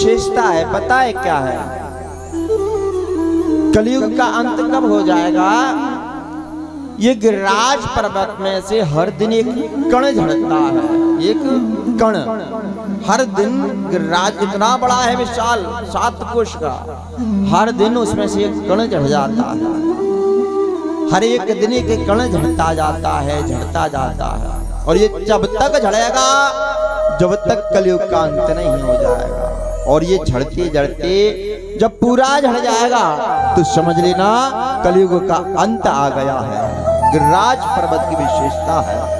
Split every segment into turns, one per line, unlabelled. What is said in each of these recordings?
विशेषता है, पता है क्या है? कलयुग का अंत कब हो जाएगा? ये गिरिराज पर्वत में से हर दिन एक कण झड़ता है, एक कण हर दिन। गिरिराज इतना बड़ा है, विशाल 7 कोश का, हर दिन उसमें से एक कण झड़ जाता है। हर एक दिन एक कण झड़ता जाता है, झड़ता जाता है। और ये जब तक झड़ेगा जब तक कलयुग का अंत नहीं हो जाएगा। और ये झड़ते झड़ते जब पूरा झड़ जाएगा तो समझ लेना कलयुग का अंत आ गया है। गिरिराज पर्वत की विशेषता है।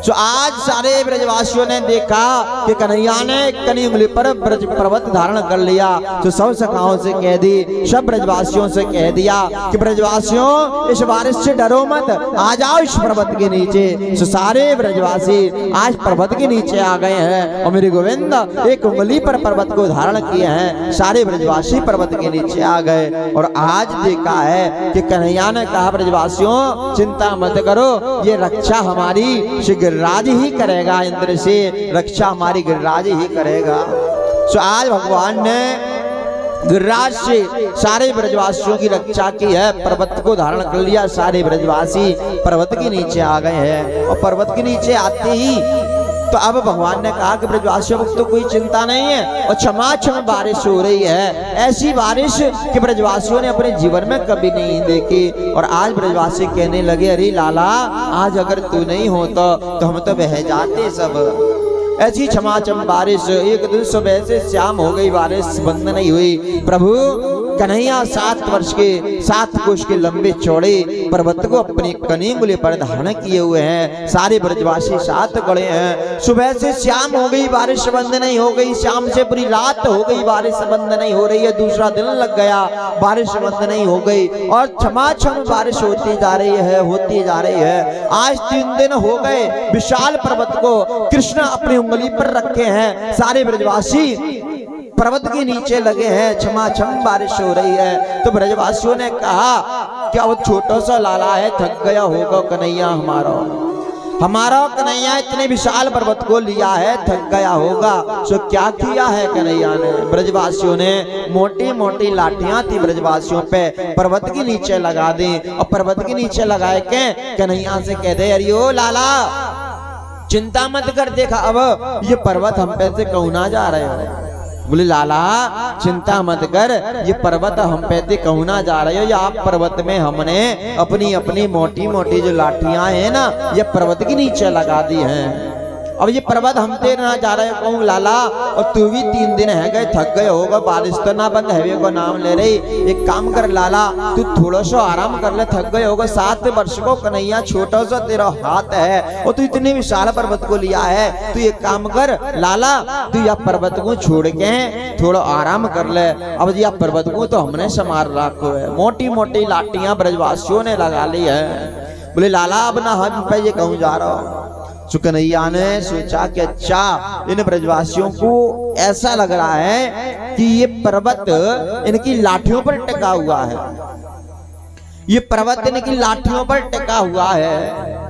तो आज सारे ब्रजवासियों ने देखा कि कन्हैया ने कनी उंगली पर ब्रज पर्वत धारण कर लिया। तो सब सखाओं से कह दी, सब ब्रजवासियों से कह दिया कि ब्रजवासियों इस बारिश से डरो मत, आ जाओ इस पर्वत के नीचे। तो सारे ब्रजवासी आज पर्वत के नीचे आ गए हैं और मेरे गोविंद एक उंगली पर पर्वत को धारण किए हैं। सारे ब्रजवासी पर्वत के नीचे आ गए। और आज देखा है कि कन्हैया ने कहा, ब्रजवासियों चिंता मत करो, ये रक्षा हमारी गिरिराज ही करेगा, इंद्र से रक्षा हमारी गिरिराज ही करेगा। तो आज भगवान ने गिरिराज से सारे ब्रजवासियों की रक्षा की है। पर्वत को धारण कर लिया, सारे ब्रजवासी पर्वत के नीचे आ गए हैं। और पर्वत के नीचे आते ही तो अब भगवान ने कहा कि ब्रजवासियों को तो कोई चिंता नहीं है, और छमाछम बारिश हो रही है, ऐसी बारिश कि ब्रजवासियों ने अपने जीवन में कभी नहीं देखी। और आज ब्रजवासी कहने लगे, अरे लाला आज अगर तू नहीं होता तो हम तो बह जाते सब। ऐसी छमाछम बारिश, एक दिन सुबह से शाम हो गई, बारिश बंद नहीं हुई। प्रभु कन्हैया 7 वर्ष के 7 कोश के लंबे चौड़े पर्वत को अपनी कनी उंगली पर धारण किए हुए हैं। सारे ब्रजवासी साथ खड़े हैं। सुबह से शाम हो गई, बारिश बंद नहीं हो गई। शाम से पूरी रात हो गई, बारिश बंद नहीं हो रही है। दूसरा दिन लग गया, बारिश बंद नहीं हो गई। और छमाछम बारिश होती जा रही है, होती जा रही है। आज 3 दिन हो गए विशाल पर्वत को कृष्ण अपनी उंगली पर रखे हैं। सारे ब्रजवासी पर्वत के नीचे लगे हैं, छमाछम बारिश हो रही है। तो ब्रजवासियों ने कहा, क्या वो छोटा सा लाला है, थक गया होगा कन्हैया हमारा कन्हैया इतने विशाल पर्वत को लिया है, थक गया होगा। सो क्या किया है कन्हैया ने? ब्रजवासियों ने मोटी मोटी लाठियां थी ब्रजवासियों पे, पर्वत के नीचे लगा दी। और पर्वत के नीचे लगाए के कन्हैया से कह दे, अरे ओ लाला चिंता मत कर, देखा अब ये पर्वत हम पे से कहूं ना जा रहे हो। बोले लाला चिंता मत कर, ये पर्वत हम पे से कहूं ना जा रहे हो। या आप पर्वत में हमने अपनी अपनी मोटी मोटी जो लाठियां हैं ना, ये पर्वत के नीचे लगा दी हैं। अब ये पर्वत हम पे ना जा रहे हो कहूँ लाला, और तू भी 3 दिन है गए, थक गए होगा, बारिश तो ना बंद है को नाम ले रही। एक काम कर लाला, तू थोड़ा सा आराम कर ले, थक गए होगा। 7 वर्ष को कन्हैया, छोटा सा तेरा हाथ है और तू इतने विशाल पर्वत को लिया है। तू एक काम कर लाला, तू यह पर्वत को छोड़ के थोड़ा आराम कर ले। अब यह पर्वत को तो हमने संभाल रखो है, मोटी मोटी लाठियां ब्रजवासियों ने लगा ली है। बोले लाला अब ना हम पे ये कहूँ जा रहा हूँ। कन्हैया ने सोचा कि अच्छा इन ब्रजवासियों को ऐसा लग रहा है कि ये पर्वत इनकी लाठियों पर टिका हुआ है, ये पर्वत इनकी लाठियों पर टिका हुआ है।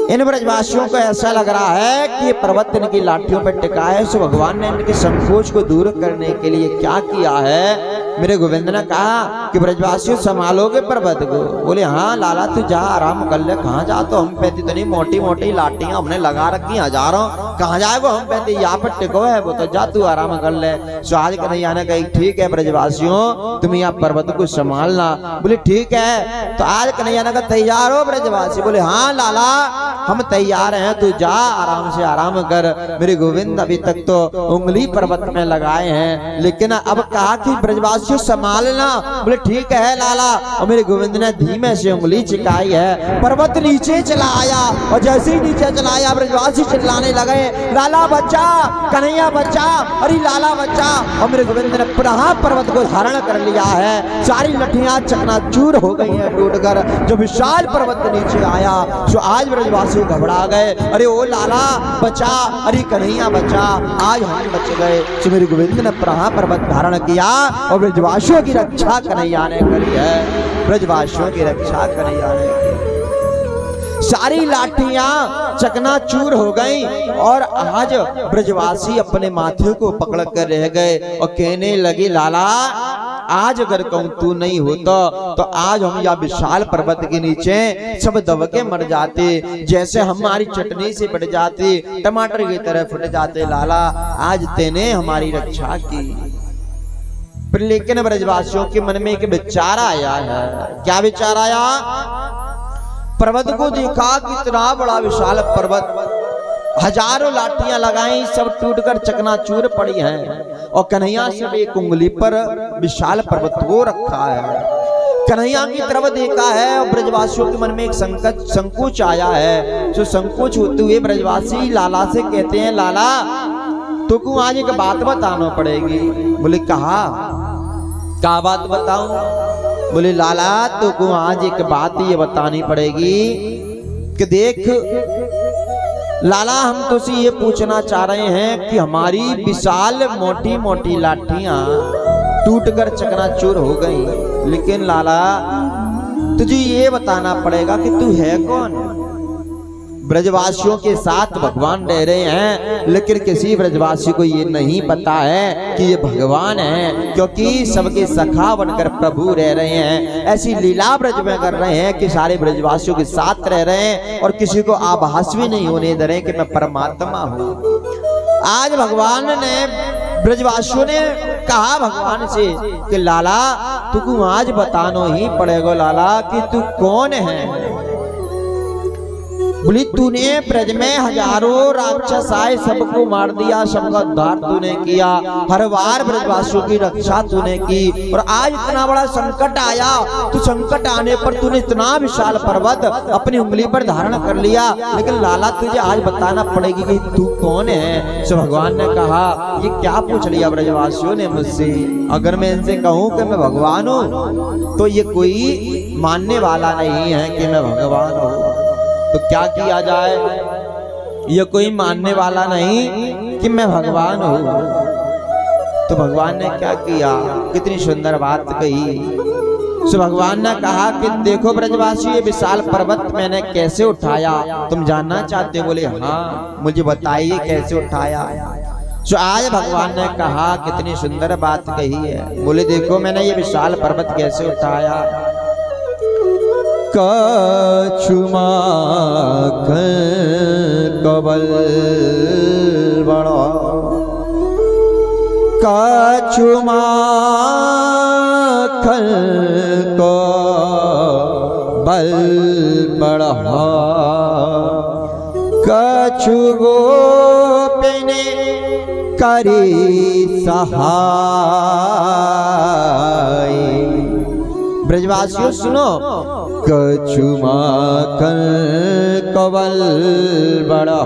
इन ब्रजवासियों को ऐसा लग रहा है कि ये पर्वत इनकी लाठियों पर टिका है। सो भगवान ने इनके संकोच को दूर करने के लिए क्या किया है? मेरे गोविंद ने कहा कि ब्रजवासियों संभालोगे पर्वत को? बोले हाँ लाला तू जा आराम कर ले। कहाँ जा, तो हम पे इतनी मोटी मोटी लाठियां हमने लगा रखी हजारों, कहाँ जाएगो हम पे, यहाँ पर टिको है वो, तो जा तू आराम कर ले। सो आज कन्हैया ने कही ठीक है ब्रजवासियों तुम यहाँ पर्वत को संभालना। बोले ठीक है। तो आज कन्हैया ने कहा तैयार हो ब्रजवासी? बोले हाँ लाला हम तैयार हैं, तू जा आराम से आराम कर। मेरे गोविंद अभी तक तो उंगली पर्वत में लगाए हैं, लेकिन अब कहा कि ब्रजवासियों संभालना। बोले ठीक है लाला। और मेरे गोविंद ने धीमे से उंगली चिकाई है, पर्वत नीचे चला आया। और जैसे ही नीचे चला आया ब्रजवासी चिल्लाने लगे लाला बच्चा, कन्हैया बच्चा, अरे लाला बच्चा। और मेरे गोविंद ने पुनः पर्वत को धारण कर लिया है। सारी लठियां चकनाचूर हो गई हैं टूटकर। जो विशाल पर्वत नीचे आया सो आज ब्रजवासी घबरा गए, अरे ओ लाला बचा, अरे कन्हैया बचा, आज हम बच गए। सो मेरे गोविंद ने पुनः पर्वत धारण किया और ब्रजवासियों की रक्षा कन्हैया ने करी है। ब्रजवासियों की रक्षा कन्हैया ने की। सारी लाठियां चकनाचूर हो गई और आज ब्रजवासी अपने माथे को पकड़ कर रह गए और कहने लगे, लाला आज अगर कहूं तू नहीं होता तो आज हम या विशाल पर्वत के नीचे सब दब के मर जाते, जैसे हमारी चटनी से बढ़ जाते, टमाटर की तरह फट जाते। लाला आज तेने हमारी रक्षा की। पर लेकिन ब्रजवासियों के मन में एक विचार आया है। क्या विचार आया? पर्वत को देखा, कितना बड़ा विशाल पर्वत, हजारों लाठियां लगाई, सब टूटकर चकनाचूर पड़ी हैं और कन्हैया सब एक उंगली पर विशाल पर्वत को रखा है। कन्हैया की तरफ देखा है और ब्रजवासियों के मन में एक संकोच आया है। जो संकोच होते हुए ब्रजवासी लाला से कहते हैं, लाला तुमको आज एक बात बताना पड़ेगी। बोले कहा, क्या बात बताऊं? बोले लाला तुमको आज एक बात ये बतानी पड़ेगी कि देख लाला, हम तो से ये पूछना चाह रहे हैं कि हमारी विशाल मोटी मोटी लाठियां टूटकर चकनाचूर हो गई, लेकिन लाला तुझे ये बताना पड़ेगा कि तू है कौन। ब्रजवासियों के साथ भगवान रह रहे हैं, लेकिन किसी ब्रजवासी को ये नहीं पता है कि ये भगवान है, क्योंकि सबके सखा बनकर प्रभु रह रहे हैं। ऐसी लीला ब्रज में कर रहे हैं कि सारे ब्रजवासियों के साथ रह रहे हैं और किसी को आभास भी नहीं होने दे रहे कि मैं परमात्मा हूँ। आज भगवान ने, ब्रजवासियों ने कहा भगवान से कि लाला तुमको आज बताना ही पड़ेगा लाला कि तू कौन है। बोली तूने ब्रज में हजारों राक्षस आए, सबको मार दिया, सबका उद्धार तूने किया, हर बार ब्रजवासियों की रक्षा तूने की, और आज इतना बड़ा संकट आया, तो संकट आने पर तूने इतना विशाल पर्वत अपनी उंगली पर धारण कर लिया, लेकिन लाला तुझे आज बताना पड़ेगी कि तू कौन है। सो भगवान ने कहा, ये क्या पूछ लिया ब्रजवासियों ने मुझसे, अगर मैं इनसे कहूं कि मैं भगवान हूं तो ये कोई मानने वाला नहीं है कि मैं भगवान हूं। तो क्या किया जाए? ये कोई मानने वाला नहीं कि मैं भगवान हूं। तो भगवान ने क्या किया? कितनी सुंदर बात कही। सो भगवान ने कहा कि देखो ब्रजवासी, ये विशाल पर्वत मैंने कैसे उठाया, तुम जानना चाहते हो? बोले हाँ, मुझे बताइए कैसे उठाया। सो आज भगवान ने कहा, कितनी सुंदर बात कही है। बोले देखो मैंने ये विशाल पर्वत कैसे उठाया। कछुमा कबल बड़ा, कछुमा को बल बड़ा, कछु गोपिने करी सहाय। ब्रजवासियों सुनो, कछुमा कबल बड़ा,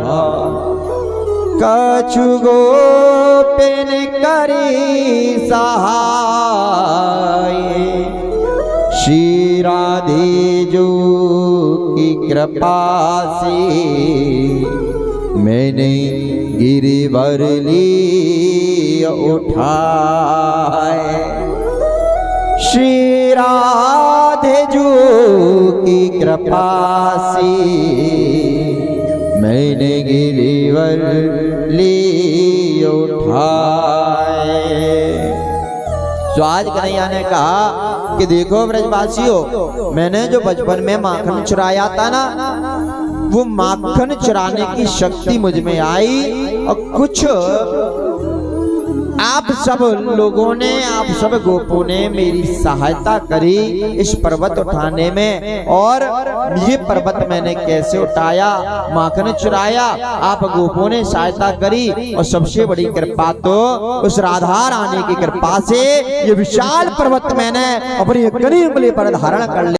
कछु गोपिन करी सहाय। श्री राधे जो की कृपा से मैंने गिरिवर ली उठाए। श्री राधे जो की कृपा से मैंने गिरिवर ली उठाए। तो आज कन्हैया ने कहा कि देखो ब्रजवासियों, मैंने जो बचपन में माखन चुराया था ना, वो माखन चुराने की शक्ति मुझ में आई और कुछ आप सब लोगों ने, आप सब गोपों ने मेरी सहायता करी इस पर्वत उठाने में। और ये पर्वत मैंने कैसे उठाया? माखन चुराया, आप गोपों ने सहायता करी, और सबसे बड़ी कृपा तो उस राधा रानी की कृपा से ये विशाल पर्वत मैंने अपनी कड़ी उंगली पर धारण कर लिया।